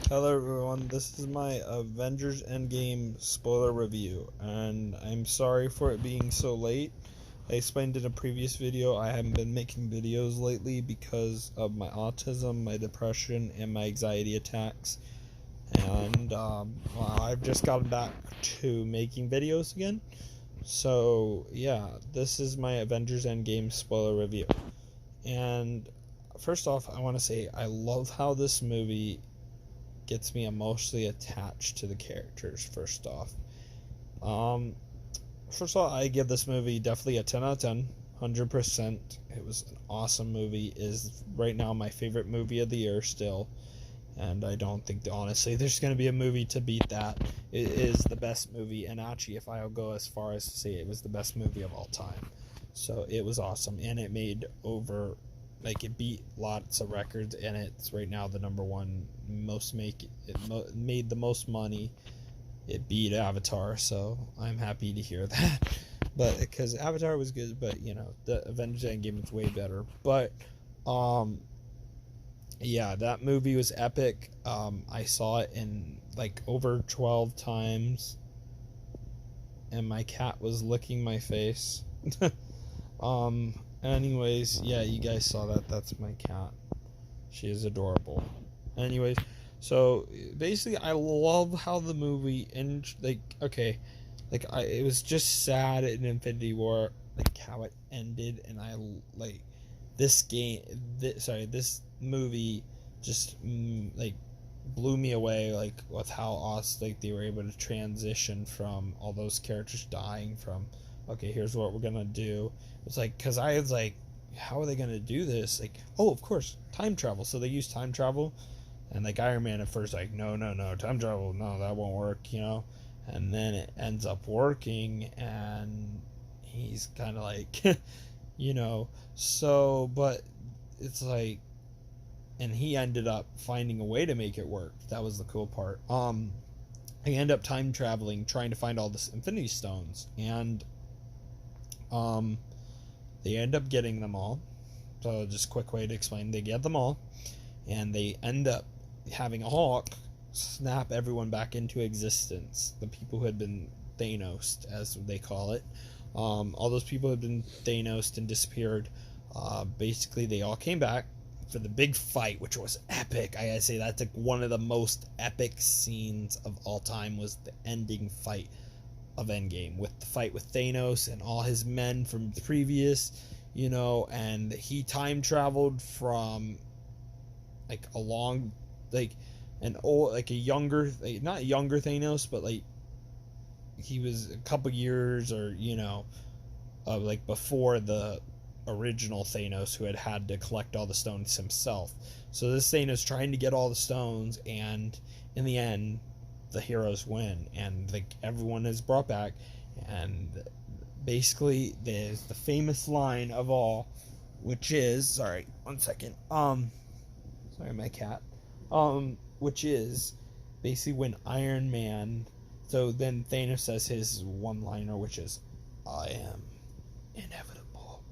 Hello everyone, this is my Avengers Endgame spoiler review, and I'm sorry for it being so late. I explained in a previous video I haven't been making videos lately because of my autism, my depression, and my anxiety attacks. And well, I've just gotten back to making videos again. So yeah, this is my Avengers Endgame spoiler review. And first off, I want to say I love how this movie gets me emotionally attached to the characters. Um first of all, I give this movie definitely a 10 out of 10, 100%. It was an awesome movie. It is right now my favorite movie of the year still, and I don't think honestly there's going to be a movie to beat that. It is the best movie, and actually if I'll go as far as to say it was the best movie of all time. So it was awesome, and it made over, like, it beat lots of records, and it's right now the number one made the most money. It beat Avatar, so I'm happy to hear that. But because Avatar was good, but the Avengers Endgame was way better. But um yeah, that movie was epic. I saw it in like over 12 times, and my cat was licking my face. Anyways, yeah, you guys saw that. That's my cat. She is adorable. Anyways, so basically, I love how the movie and it was just sad in Infinity War, like how it ended, and I like this movie just like blew me away, like with how awesome, like they were able to transition from all those characters dying from, okay, here's what we're gonna do. It's like, because I was like, how are they gonna do this? Like, oh, of course, time travel. So they use time travel, and like Iron Man at first, like, no, no, no, time travel, no, that won't work. And then it ends up working, and he's kind of like, you know, so, but it's like, and he ended up finding a way to make it work. That was the cool part. He ended up time traveling, trying to find all the Infinity Stones, and um, they end up getting them all. So just a quick way to explain: they get them all, and they end up having a hawk snap everyone back into existence. The people who had been Thanos, as they call it, all those people had been Thanos and disappeared. Basically, they all came back for the big fight, which was epic. I gotta say, that's like one of the most epic scenes of all time, was the ending fight of Endgame, with the fight with Thanos and all his men from the previous, and he time traveled from like a long, like an old, like a younger, like, not younger Thanos, but like he was a couple years, or like before the original Thanos, who had to collect all the stones himself. So this Thanos trying to get all the stones, and in the end, the heroes win, and like everyone is brought back, and basically there's the famous line of all, which is, sorry, one second, sorry, my cat, which is basically when Iron Man, so then Thanos says his one liner, which is, I am inevitable,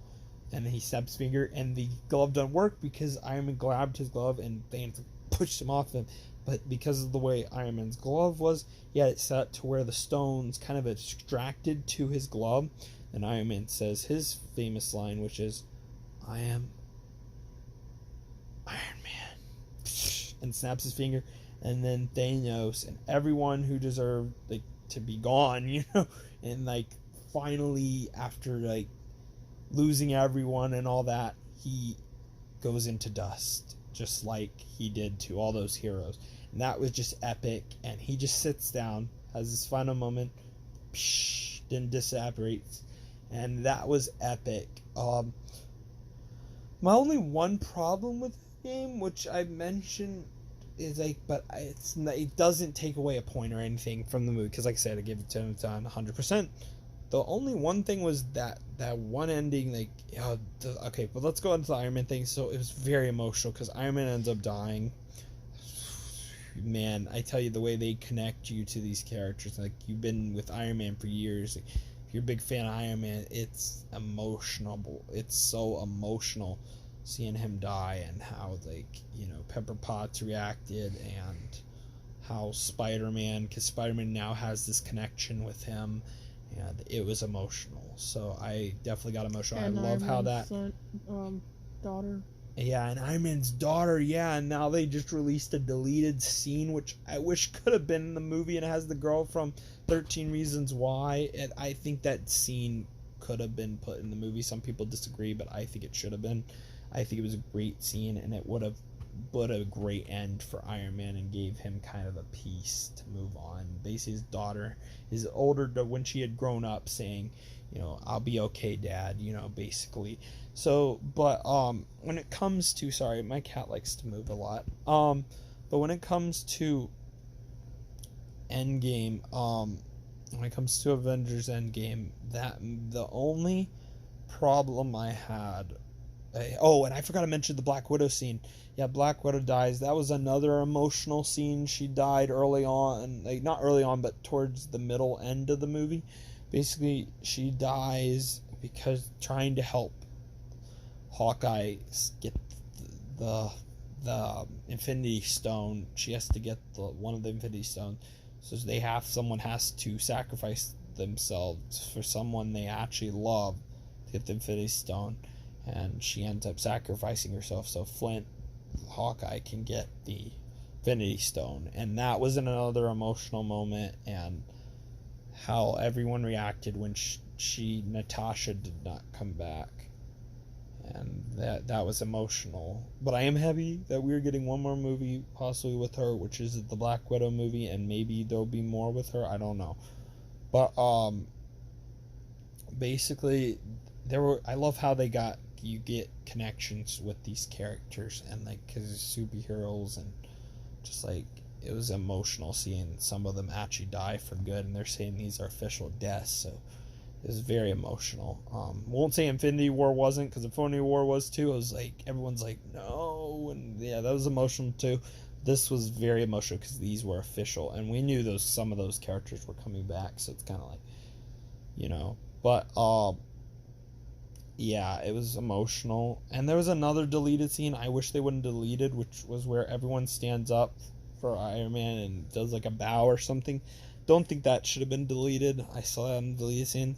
and then he snaps his finger, and the glove doesn't work because Iron Man grabbed his glove and Thanos pushed him off him. But because of the way Iron Man's glove was, he had it set to where the stones kind of extracted to his glove. And Iron Man says his famous line, which is, I am Iron Man, and snaps his finger. And then Thanos and everyone who deserved, like, to be gone, and like finally, after like losing everyone and all that, he goes into dust, just like he did to all those heroes. And that was just epic. And he just sits down, has this final moment, then disapparates, and that was epic. My only one problem with the game, which I mentioned, is like, but it doesn't take away a point or anything from the movie, because like I said, I give it 10 out of 10, 100%. The only one thing was that one ending, like, okay, but let's go into the Iron Man thing. So it was very emotional because Iron Man ends up dying. Man, I tell you, the way they connect you to these characters, like, you've been with Iron Man for years. Like, if you're a big fan of Iron Man, it's emotional. It's so emotional. seeing him die, and how, like, you know, Pepper Potts reacted, and how Spider-Man, because Spider-Man now has this connection with him, and it was emotional. So I definitely got emotional. And I love Iron how Man's that, daughter. yeah, and Iron Man's daughter, yeah, and now they just released a deleted scene, which I wish could have been in the movie, and it has the girl from 13 Reasons Why, and I think that scene could have been put in the movie. Some people disagree, but I think it should have been. I think it was a great scene, and it would have put a great end for Iron Man and gave him kind of a peace to move on. Basically, his daughter, his older, when she had grown up, saying, you know, I'll be okay, Dad, you know, basically. So, but when it comes to, sorry, my cat likes to move a lot. But when it comes to Endgame, when it comes to Avengers Endgame, that the only problem I had, oh, and I forgot to mention the Black Widow scene. Yeah, Black Widow dies. That was another emotional scene. She died early on, like not early on, but towards the middle end of the movie. Basically, she dies because trying to help Hawkeye get the Infinity Stone. She has to get one of the Infinity Stones, so someone has to sacrifice themselves for someone they actually love to get the Infinity Stone, and she ends up sacrificing herself so Hawkeye can get the Infinity Stone, and that was another emotional moment, and how everyone reacted when Natasha did not come back, and that was emotional. But I am happy that we're getting one more movie possibly with her, which is the Black Widow movie, and maybe there'll be more with her. I don't know, but basically I love how you get connections with these characters, and like, because superheroes, and just like, it was emotional seeing some of them actually die for good, and they're saying these are official deaths, so it was very emotional. Won't say Infinity War wasn't, because Infinity War was too. It was like, everyone's like, no, and yeah, that was emotional too. This was very emotional because these were official, and we knew some of those characters were coming back, so it's kind of like, you know. But yeah, it was emotional. And there was another deleted scene I wish they wouldn't deleted, which was where everyone stands up for Iron Man and does like a bow or something. Don't think that should have been deleted. I saw that in the deleted scene,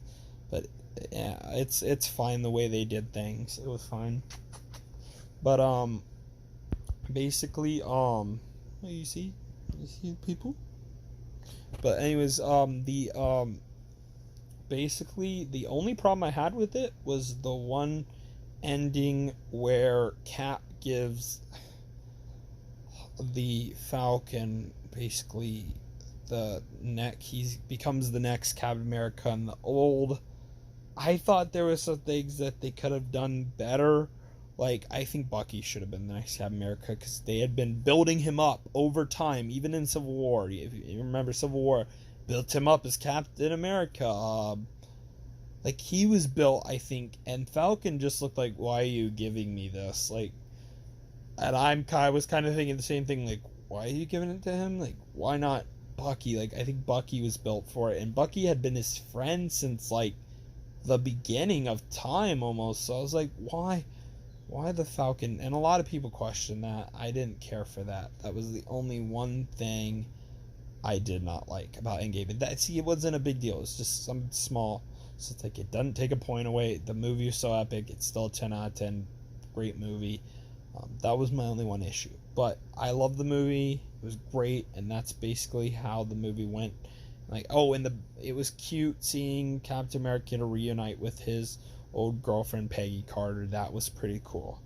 but yeah, it's fine the way they did things. It was fine. But basically, you see people. But anyways, the basically the only problem I had with it was the one ending where Cap gives the Falcon basically he becomes the next Captain America, and the old, I thought there was some things that they could have done better. Like, I think Bucky should have been the next Captain America, because they had been building him up over time, even in Civil War. If you remember, Civil War built him up as Captain America. Like, he was built, I think, and Falcon just looked like, why are you giving me this? Like, and I was kind of thinking the same thing, like, why are you giving it to him? Like, why not Bucky? Like, I think Bucky was built for it, and Bucky had been his friend since, like, the beginning of time almost. So I was like, why the Falcon? And a lot of people question that. I didn't care for that. That was the only one thing I did not like about Endgame. And it wasn't a big deal. It was just something small. So it's like, it doesn't take a point away. The movie is so epic. It's still a 10 out of 10. Great movie. That was my only one issue. But I love the movie. It was great. And that's basically how the movie went. Like, oh, and it was cute seeing Captain America reunite with his old girlfriend Peggy Carter. That was pretty cool.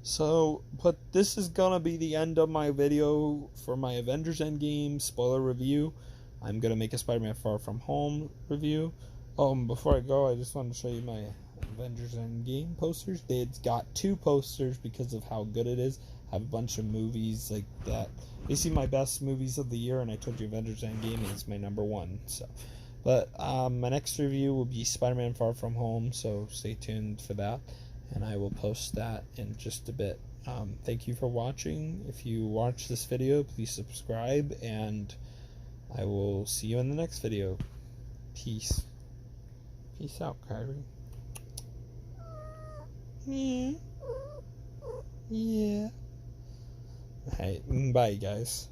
So, but this is gonna be the end of my video for my Avengers Endgame spoiler review. I'm gonna make a Spider-Man Far From Home review. Before I go, I just wanted to show you my Avengers Endgame posters. They've got 2 posters because of how good it is. I have a bunch of movies like that. Basically, my best movies of the year, and I told you Avengers Endgame is my number 1. So, but my next review will be Spider-Man Far From Home, so stay tuned for that, and I will post that in just a bit. Thank you for watching. If you watch this video, please subscribe, and I will see you in the next video. Peace. Peace out, Kyrie. Yeah. Yeah. Hey, bye, guys.